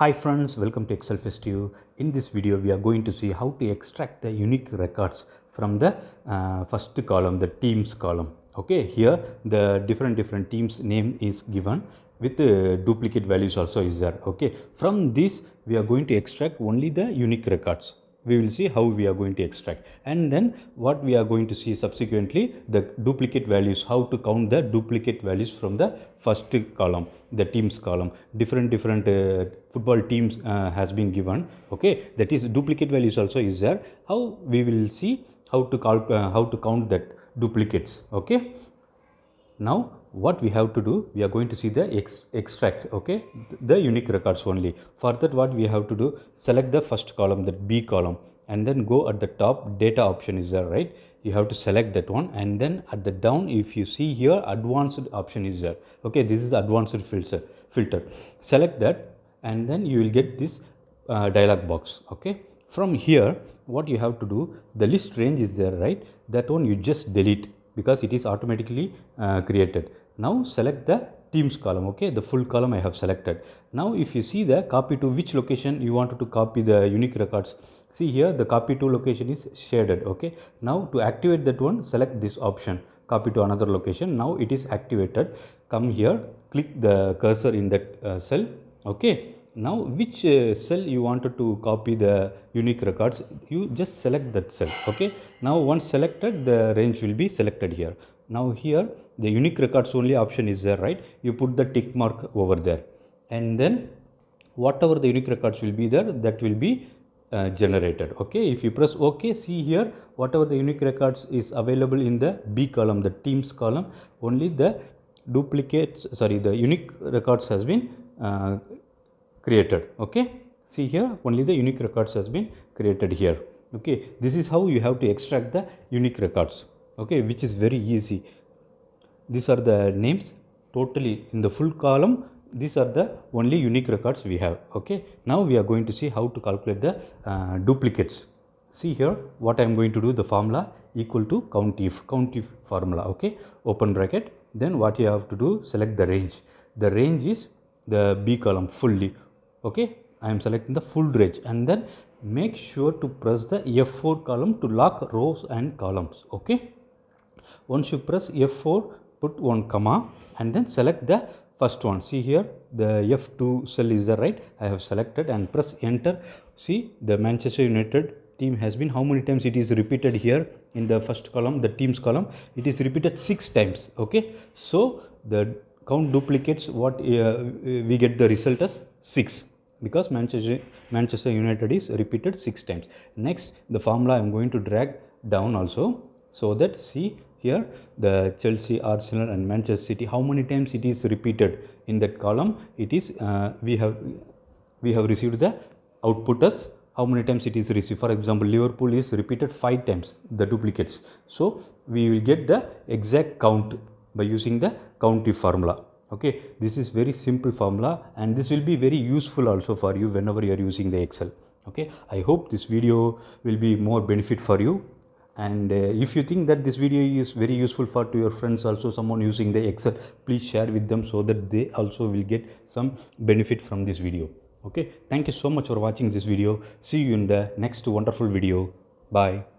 Hi friends, welcome to Excel Festive. In this video, we are going to see how to extract the unique records from the first column, the teams column. Okay, here the different teams name is given with duplicate values also is there. Okay, from this we are going to extract only the unique records. We will see how we are going to extract, and then what we are going to see subsequently, the duplicate values, how to count the duplicate values from the first column, the teams column. Different football teams has been given. Okay, that is duplicate values also is there. How we will see how to count that duplicates. Okay, now what we have to do, we are going to see the extract, okay, the unique records only. For that, what we have to do, select the first column, that B column, and then go at the top, data option is there, right? You have to select that one, and then at the down, if you see here, advanced option is there. Okay, this is advanced filter. Select that, and then you will get this dialog box. Okay, from here what you have to do, the list range is there, right? That one you just delete because it is automatically created. Now select the teams column. Okay, the full column I have selected. Now if you see the copy to which location you wanted to copy the unique records, see here the copy to location is shaded. Okay, now to activate that one, select this option, copy to another location. Now it is activated. Come here, click the cursor in that cell. Okay, now which cell you wanted to copy the unique records, you just select that cell. Okay, now once selected, the range will be selected here. Now here the unique records only option is there, right? You put the tick mark over there, and then whatever the unique records will be there, that will be generated. Okay, if you press OK, see here whatever the unique records is available in the B column, the teams column, only the the unique records has been created. Okay, see here only the unique records has been created here. Okay, this is how you have to extract the unique records. Okay, which is very easy. These are the names totally in the full column. These are the only unique records we have. Okay, now we are going to see how to calculate the duplicates. See here what I am going to do, the formula equal to count if formula. Okay, open bracket, then what you have to do, select the range. The range is the B column fully. Okay, I am selecting the full range, and then make sure to press the F4 column to lock rows and columns. Okay, once you press F4, put one comma, and then select the first one. See here the F2 cell is there, right? I have selected and press enter. See the Manchester United team has been, how many times it is repeated here in the first column, the teams column, it is repeated 6 times. Okay, so the count duplicates, what we get the result as 6, because Manchester United is repeated 6 times. Next, the formula I am going to drag down also, so that see here the Chelsea, Arsenal and Manchester City, how many times it is repeated in that column. It is we have received the output as how many times it is received. For example, Liverpool is repeated 5 times, the duplicates. So we will get the exact count by using the count if formula. Okay, this is very simple formula, and this will be very useful also for you whenever you are using the Excel. Okay, I hope this video will be more benefit for you. And if you think that this video is very useful for to your friends also, someone using the Excel, please share with them so that they also will get some benefit from this video. Okay, thank you so much for watching this video. See you in the next wonderful video. Bye.